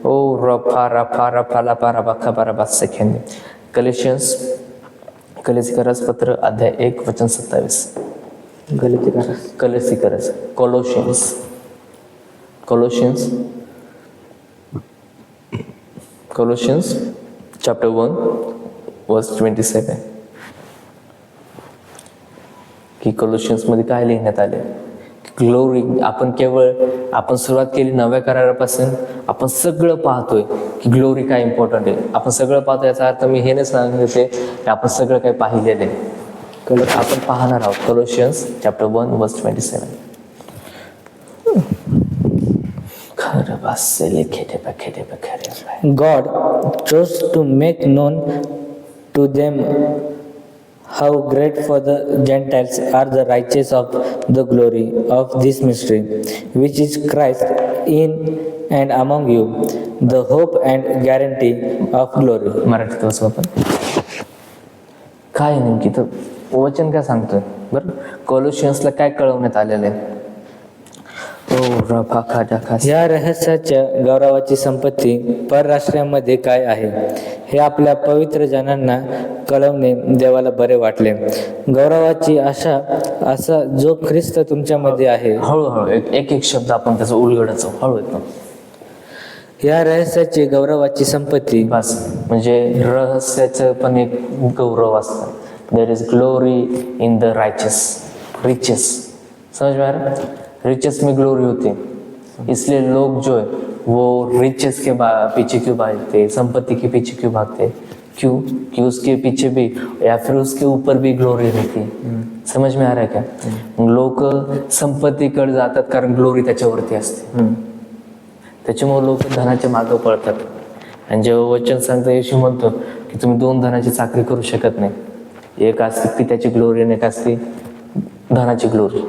ओ रफारा फारा फला पारा बखा पारा बसकेंदे. कलेसिकरस पत्र अध्याय 1 वचन 27. कलेसिकरस कोलोशियन्स chapter 1 verse 27. की कोलोशियन्स मध्ये काय लिहिण्यात आले? ग्लोरी. आपण सुरुवात केली नव्या करारापासून, आपण सगळं पाहतोय की ग्लोरी काय इम्पॉर्टंट आहे. आपण सगळं पाहतो याचा अर्थ मी हे नाही सांगितले की आपण सगळं काही पाहिलेलं आहे. आपण पाहणार आहोत. कोलोशियन्स chapter 1 verse 27. God chose to make known to them how great for the Gentiles are the riches of the glory of this mystery, which is Christ in and among you, the hope and guarantee of glory. मराठीत वाचू आपण. काय नेमकी तर वचन काय सांगतोय बरं? कोलोशियन्सला काय कळवण्यात आलेलं आहे? या रहस्याच्या गौरवाची संपत्ती परराष्ट्रामध्ये काय आहे हे आपल्या पवित्र जनांना कळवणे देवाला बरे वाटले. गौरवाची आशा असा जो ख्रिस्त तुमच्यामध्ये आहे. हळूहळू एक शब्द आपण त्याचा उलगडच हळू येतो. या रहस्याची गौरवाची संपत्ती. बस, म्हणजे रहस्याचं पण एक गौरव असतं. There is glory in the riches. समझ में आ रहा है? रिचेस में ग्लोरी होती है, इसलिए लोग जो है वो रिचेस के पीछे क्यों भागते, संपत्ति के पीछे क्यों भागते? क्यों? कि उसके पीछे भी या फिर उसके ऊपर भी ग्लोरी रहती है. समझ में आ रहा है क्या? लोक संपत्तीकडे जातात कारण ग्लोरी त्याच्यावरती असते. त्याच्यामुळे लोक धनाच्या मागे पळतात. आणि जेव्हा वचन सांगतं, येशू म्हणतो की तुम्ही 2 धनाची चाकरी करू शकत नाही. एक असते पित्याची ग्लोरी आणि एक असते धनाची ग्लोरी.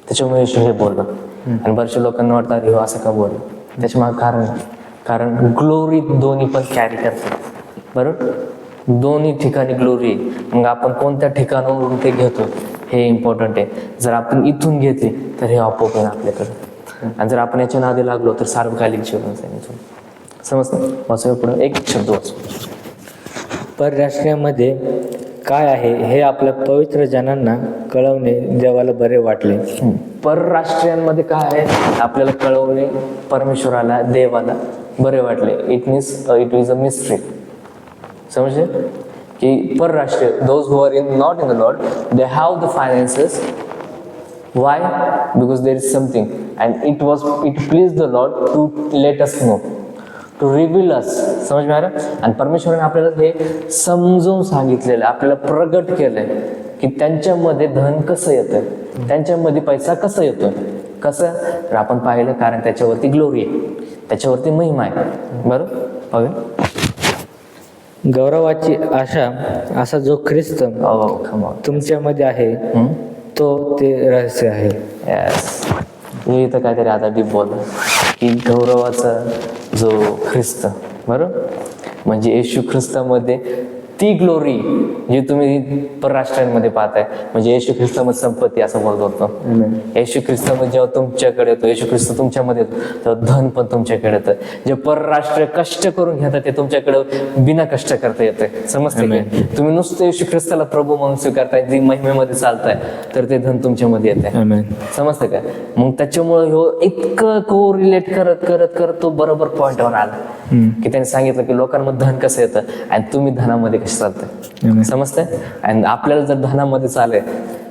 त्याच्यामुळे येशू हे बोललं. आणि बऱ्याचशा लोकांना वाटतं अरे हो असं का बोललं. त्याच्यामागे कारण ग्लोरी दोन्ही पण कॅरी करतात. बरोबर? दोन्ही ठिकाणी ग्लोरी. मग आपण कोणत्या ठिकाणावरून ते घेतो हे इम्पॉर्टंट आहे. जर आपण इथून घेतली तर हे आपोआप आहे आपल्याकडे. आणि जर आपण याच्या नादी लागलो तर सार्वकालिक जीवन जाईल इथून. समजतं? वाचूया पुढे एक शब्द वाचू. परराष्ट्रामध्ये काय आहे हे आपल्या पवित्र जनांना कळवणे देवाला बरे वाटले. परराष्ट्रीयांमध्ये काय आहे आपल्याला कळवणे परमेश्वराला देवाला बरे वाटले. It is a mystery. समजले की परराष्ट्रीय those who are not in the Lord they have the finances. Why? Because there is something and it please the Lord to let us know, to reveal us. समज में आ रहा? आणि परमेश्वराने आपल्याला हे समजून सांगितलेलं, आपल्याला प्रगट केलंय की त्यांच्यामध्ये धन कसं येतं, त्यांच्यामध्ये पैसा कसं येतोय. कसं? तर आपण पाहिलं कारण त्याच्यावरती ग्लोरी आहे, त्याच्यावरती महिमा आहे. बरोबर? पाहूया. गौरवाची आशा असा जो ख्रिस्त तुमच्यामध्ये आहे तो ते रहस्य आहे. यस. मी इथं काहीतरी आता डीप बोललो की गौरवाचा जो ख्रिस्त, बरोबर, म्हणजे येशू ख्रिस्तामध्ये ती ग्लोरी जी तुम्ही परराष्ट्रांमध्ये पाहताय, म्हणजे येशू ख्रिस्तामध्ये संपत्ती असं बोलत होतो. येशू ख्रिस्तामध्ये जेव्हा तुमच्याकडे येतो, येशू ख्रिस्त तुमच्यामध्ये येतो, तेव्हा धन पण तुमच्याकडे येतं. जे परराष्ट्र कष्ट करून घेतात ते तुमच्याकडे बिना कष्ट करता येते. समजते? तुम्ही नुसतं येशू ख्रिस्ताला प्रभू म्हणून स्वीकारताय, जी महिमेमध्ये चालताय, तर ते धन तुमच्यामध्ये येते. समजते का? मग त्याच्यामुळे इतकं कोरिलेट करत करत करत तो बरोबर पॉइंटवर आला की त्यांनी सांगितलं की लोकांमध्ये धन कसं येतं आणि तुम्ही धनामध्ये कसे चालतंय. समजतंय? आणि आपल्याला जर धनामध्ये चालय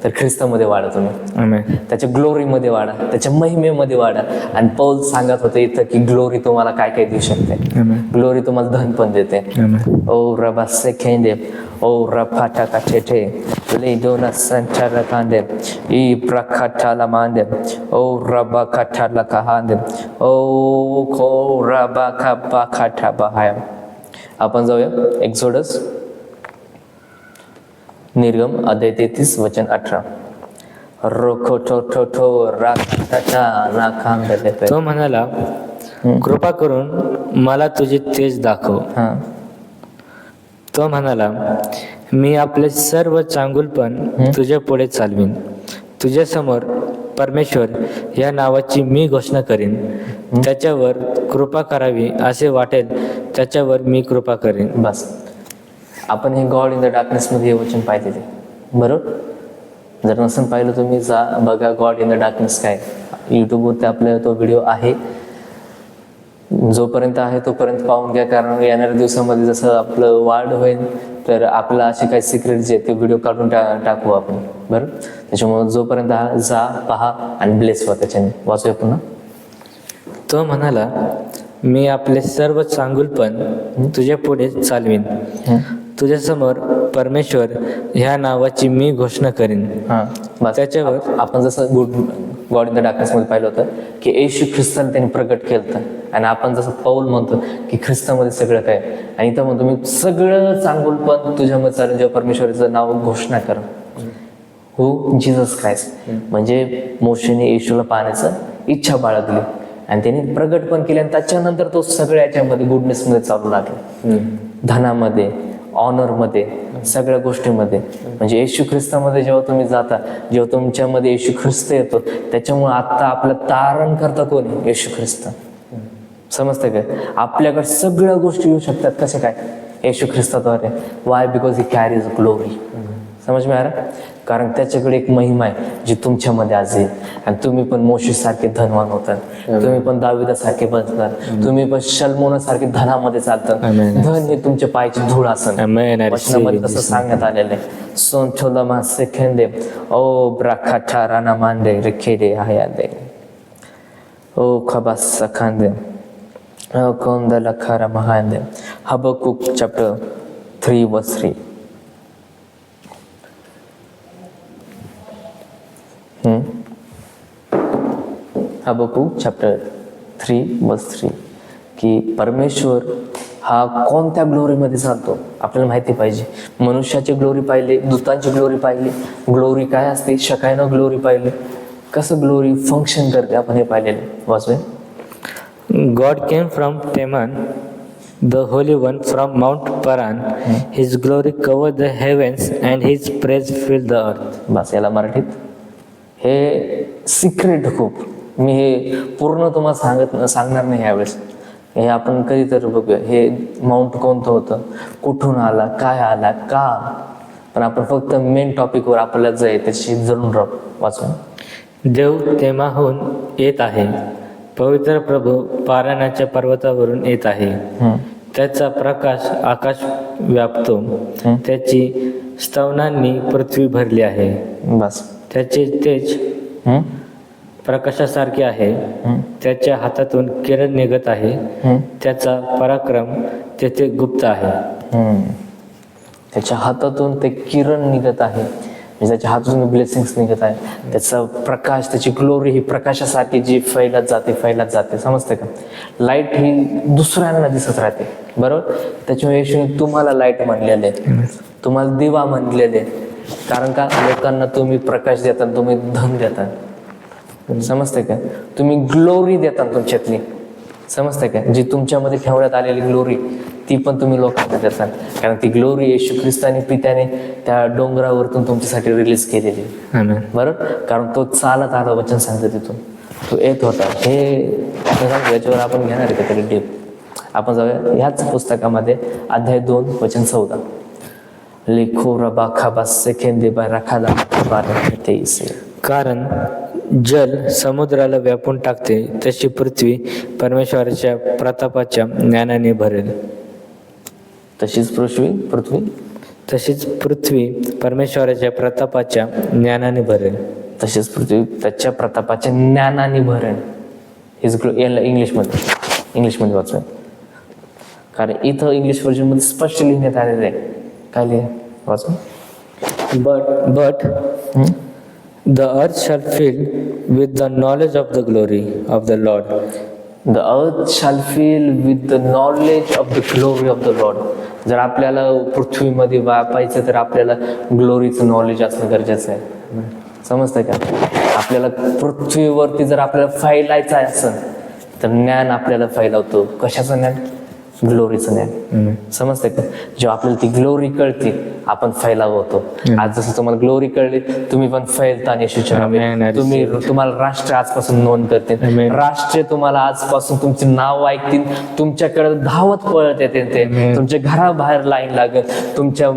तर ख्रिस्तामध्ये वाढा तुम्ही, Amen. त्याच्या ग्लोरीमध्ये वाढा, त्याच्या महिमेमध्ये वाढा. आणि पौल सांगत होते इथं की ग्लोरी तुम्हाला काय काय देऊ शकते. ग्लोरी तुम्हाला धन पण देते. ओ रबा सेखेंदे ओ रफाटा काचेटे ले दोना संचार कांदे ई प्रखाटाला मांदे ओ रबा काठाला कहांदे ओ खो रबा खबा खाटा बहाय. आपण जाऊया एक्सोडस निर्गम अध्याय 33 वचन 18. रोखो ठो ठो ठो राखा राखांदे. तो म्हणाला, कृपा करून मला तुझे तेज दाखव. हां तो म्हणाला, मी आपले सर्व चांगुलपण तुझ्या पुढे चालवीन. तुझ्यासमोर परमेश्वर या नावाची मी घोषणा करीन. त्याच्यावर कृपा करावी असे वाटेल त्याच्यावर मी कृपा करीन. बस आपण हे गॉड इन द डार्कनेस मध्ये हे वचन पाहिजे ते बरोबर. जर नसेल पाहिलं तुम्ही जा बघा गॉड इन द डार्कनेस काय. यूट्यूबवरती आपल्याला तो व्हिडिओ आहे, जोपर्यंत आहे तोपर्यंत पाहून घ्या. कारण येणाऱ्या दिवसामध्ये जसं आपलं वाढ होईल तर आपलं असे काही सिक्रेट जे ते व्हिडिओ काढून टाकू आपण बरं. त्याच्यामुळे जोपर्यंत जा पहा आणि ब्लेस व्हा त्याच्याने. वाचूया पुन्हा. तो म्हणाला, मी आपले सर्व चांगुलपण तुझ्या पुढे चालवीन. तुझ्यासमोर परमेश्वर ह्या नावाची मी घोषणा करीन. बस त्याच्यावर आपण जसं गॉड इन द डार्कनेस मध्ये पाहिलं होतं की येशू ख्रिस्ताने त्यांनी प्रगट केलं होतं. आणि आपण जसं पौल म्हणतो की ख्रिस्तामध्ये सगळं काय. आणि इथं म्हणतो मी सगळं चांगुलपण तुझ्यामध्ये चालेल जेव्हा परमेश्वराचं नाव घोषणा कर. हो जीसस क्राइस्ट. म्हणजे मोशेने येशूला पाहण्याचं इच्छा बाळगली आणि त्यांनी प्रगट पण केले. आणि त्याच्यानंतर तो सगळ्या याच्यामध्ये गुडनेसमध्ये चालू लागला, धनामध्ये, ऑनरमध्ये, सगळ्या गोष्टीमध्ये. म्हणजे येशू ख्रिस्तामध्ये जेव्हा तुम्ही जाता, जेव्हा तुमच्यामध्ये येशू ख्रिस्त येतो, त्याच्यामुळे आता आपलं तारण करता कोण आहे? येशू ख्रिस्त. समजतं काय? आपल्याकडे सगळ्या गोष्टी येऊ शकतात. कसे काय? येशू ख्रिस्ताद्वारे. Why? Because he carries glory. समज मी आला? कारण त्याच्याकडे एक महिमा आहे जी तुमच्यामध्ये आज येईल. आणि तुम्ही पण मोशेसारखे धनवान होतात, तुम्ही पण दाविदासारखे बनतात, तुम्ही पण शल्मोनासारखे धनामध्ये चालतात. धन हे तुमच्या पायाची धूळ असेल. वचनामध्ये तसं सांगण्यात आलेलं आहे. सोंठोला मासे खेंदे ओ ब्राखाटा राना मांडे रेखेडे हायादे ओ खबास खांदे ओ कोंदला खरा महांदे. Habakkuk chapter 3 verse 3. Habakkuk chapter 3 verse 3 की परमेश्वर हा कोणत्या ग्लोरीमध्ये चालतो आपल्याला माहिती पाहिजे. मनुष्याची ग्लोरी पाहिली, दूतांची ग्लोरी पाहिली, ग्लोरी काय असते, शकायनं ग्लोरी पाहिली, कसं ग्लोरी फंक्शन करते आपण हे पाहिलेलं. वाचूया. God came from Teman, the Holy One from Mount Paran. His glory covered the heavens and His praise filled the earth. बस याला मराठीत हे सिक्रेट खूप मी हे पूर्ण तुम्हाला सांगणार नाही यावेळेस. हे आपण कधीतरी बघूया. हे माउंट कोणतं होतं, कुठून आला, काय आला, का. पण आपण फक्त मेन टॉपिकवर आपल्याला जे आहे त्याची जरूर राहू. वाचून. देव तेमाहून येत आहे, पवित्र प्रभू पारानाच्या पर्वतावरून येत आहे. त्याचा प्रकाश आकाश व्यापतो, त्याची स्तवनांनी पृथ्वी भरली आहे. बस त्याचे तेज प्रकाशासारखे आहे, त्याच्या हातातून किरण निघत आहे, त्याचा पराक्रम तेथे गुप्त आहे. त्याच्या हातातून ते किरण निघत आहे, म्हणजे त्याच्या हातून ब्लेसिंग्स निघत आहे. त्याचा प्रकाश, त्याची ग्लोरी ही प्रकाशासारखी जी फैलत जाते. समजते का? लाईट ही दुसऱ्यांना दिसत राहते बरोबर. त्याच्यामुळे येशूने तुम्हाला लाईट म्हणलेले, तुम्हाला दिवा म्हणलेले. कारण का? लोकांना तुम्ही प्रकाश देता, तुम्ही धन देता. समजते का? तुम्ही ग्लोरी देता तुमच्यातली. समजते का? जी तुमच्यामध्ये ठेवण्यात आलेली ग्लोरी ती पण तुम्ही लोकांना देतात. कारण ती ग्लोरी येशू ख्रिस्ताने पित्याने त्या डोंगरावरतून तुमच्यासाठी रिलीज केलेली बरोबर. कारण तो चालत आला, वचन सांगतो तिथून तो येत होता. हे याच्यावर आपण घेणार आहे का तरी डीप. आपण जाऊया ह्याच पुस्तकामध्ये अध्याय 2 वचन 14. कारण जल समुद्राला व्यापून टाकते तशी पृथ्वी परमेश्वराच्या प्रतापाच्या ज्ञानाने भरेल. तशीच पृथ्वी परमेश्वराच्या प्रतापाच्या ज्ञानाने भरेल. तशीच पृथ्वी त्याच्या प्रतापाच्या ज्ञानाने भरेल. इंग्लिशमध्ये वाचूया, कारण इथं इंग्लिश व्हर्जन मध्ये स्पष्ट लिहिण्यात आलेलं आहे. काय लिहा वाचू. But the earth shall fill with the knowledge of the glory of the Lord. The earth shall fill with the knowledge of the glory of the Lord. जर आपल्याला पृथ्वीमध्ये वापायचं तर आपल्याला ग्लोरीचं नॉलेज असणं गरजेचं आहे. समजतंय का? आपल्याला पृथ्वीवरती जर आपल्याला फैलायचं असेल तर ज्ञान आपल्याला फैलावतो. कशाचं ज्ञान? ग्लोरीचं ज्ञान. समजतंय का? जेव्हा आपल्याला ती ग्लोरी कळते आपण फैलाव होतो. आज जसं तुम्हाला ग्लोरी कळली तुम्ही पण फैलता आणि तुम्हाला राष्ट्र आजपासून नोंद करते. राष्ट्र तुम्हाला आजपासून तुमचे नाव ऐकतील, तुमच्याकडे धावत पळत येते, ते तुमच्या घराबाहेर लाईन लागेल, तुमच्या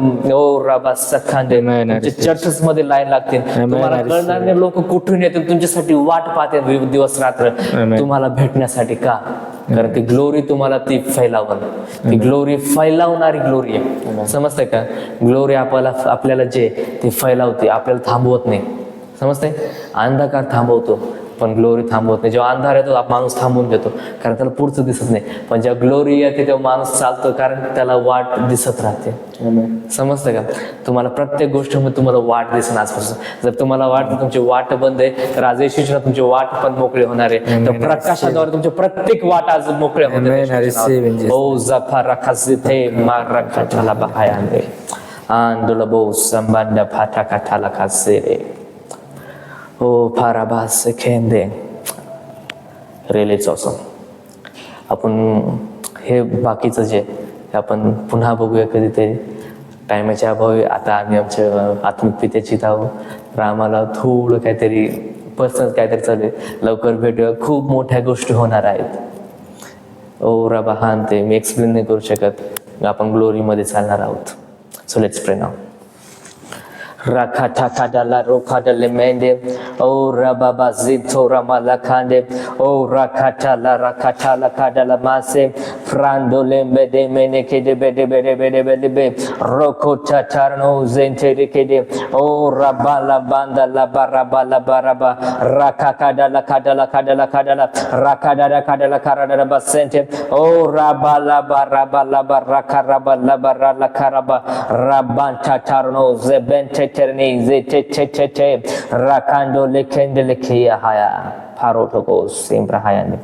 चर्चेस मध्ये लाईन लागतील. तुम्हाला कळणारे लोक कुठून येतील तुमच्यासाठी वाट पाहते दिवस रात्र तुम्हाला भेटण्यासाठी. का? कारण ती ग्लोरी तुम्हाला ती फैलावं, ती ग्लोरी फैलावणारी ग्लोरी आहे. समजतंय का? ग्लोरी आपल्याला जे ते फैलावते, आपल्याला थांबवत नाही. समजतंय? अंधकार थांबवतो पण ग्लोरी थांबवत नाही. जेव्हा अंधार येतो माणूस थांबवून देतो कारण त्याला पुढचं दिसत नाही, पण जेव्हा ग्लोरी येते तेव्हा माणूस चालतो कारण त्याला वाट दिसत राहते. समजतं का? तुम्हाला प्रत्येक गोष्टीमध्ये तुम्हाला वाट दिसेल आजपासून. जर तुम्हाला वाटतं तुमची वाट बंद आहे तर आज येशूच्या तुमची वाट पण मोकळी होणार आहे. तर प्रकाशाद्वारे तुमची प्रत्येक वाट आज मोकळ्या होणार. ओ जफा रखासिथे मार रखाला बहायांदे आंदोला बो संबंध फाटा काठाला खासे ओ फाराबास खेंदे रेलेच असं. आपण हे बाकीचं जे आपण पुन्हा बघूया कधीतरी. टायमाच्या अभावी आता आम्ही आमच्या आत्मिक पित्याची आहोत, तर आम्हाला थोडं काहीतरी पर्सनल काहीतरी चालू आहे. लवकर भेटूया, खूप मोठ्या गोष्टी होणार आहेत. ओ रबा हान ते मी एक्सप्लेन नाही करू शकत. आपण ग्लोरीमध्ये चालणार आहोत. सो लेट्स प्रे now. Rakata kadala rokada lemende o rababa zito ramala kande o rakata la kadala mase frando lembe de mene kede bede be rokota tarno zente de kede o rabala banda la baraba rakakada la kadala rakada kadala basente o rabala barala karaba rabanta tarno zebente rakando lekendele kia haya pharaoh ठोको सिंप्रहायाने.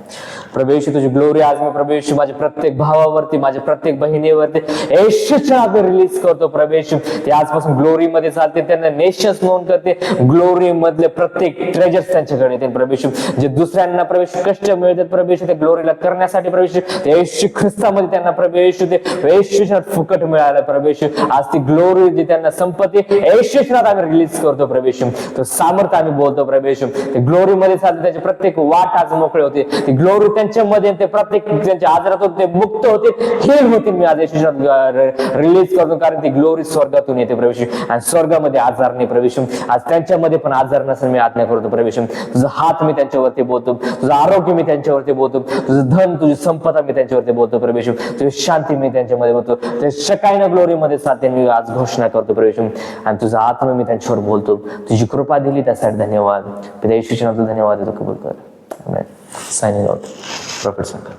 प्रभू येशू तुझी ग्लोरी आज मी प्रभू येशू माझ्या प्रत्येक भावावरती, माझ्या प्रत्येक बहिणीवरती येशूच्या नावाने रिलीज करतो. प्रभू येशू ते आजपासून ग्लोरी मध्ये चालते, त्यांना नेशन्स नोंद करते. ग्लोरी मधले प्रत्येक ट्रेजर्स त्यांच्याकडे येते. प्रभू येशू जे दुसऱ्यांना प्रभू येशू कष्ट मिळतात प्रभू येशू ते ग्लोरीला करण्यासाठी प्रभू येशू ते येशू ख्रिस्तामध्ये त्यांना प्रभू येशू ते येशूच्या फुकट मिळालं. प्रभू येशू आज ती ग्लोरी जी त्यांना संपत्ती येशूच्या नावाने आम्ही रिलीज करतो. प्रभू येशू तो सामर्थ्य आम्ही बोलतो. प्रभू येशू ते ग्लोरी मध्ये चालते, त्याचे प्रत्येक वाट आज मोकळे होते. ती ग्लोरी त्यांच्यामध्ये ते प्रत्येक त्यांच्या आजारात होते मुक्त होते, हेल होतील. मी आज रिलीज करतो कारण ती ग्लोरी स्वर्गातून येते प्रभू येशू. आणि स्वर्गामध्ये आजार नाही प्रभू येशू. आज त्यांच्यामध्ये पण आजार नसेल मी आज्ञा करतो प्रभू येशू. तुझा हात मी त्यांच्यावरती बोलतो, तुझं आरोग्य मी त्यांच्यावरती बोलतो, तुझं धन तुझी संपदा मी त्यांच्यावरती बोलतो प्रभू येशू. तुझी शांती मी त्यांच्यामध्ये बोलतो. ते शकायना ग्लोरी मध्ये साथ मी आज घोषणा करतो प्रभू येशू. आणि तुझा आत्मा मी त्यांच्यावर बोलतो. तुझी कृपा दिली त्यासाठी धन्यवाद. पिता येशूच्या नावात धन्यवाद देतो. कबूल कर. Signing out. Prophet Sankar.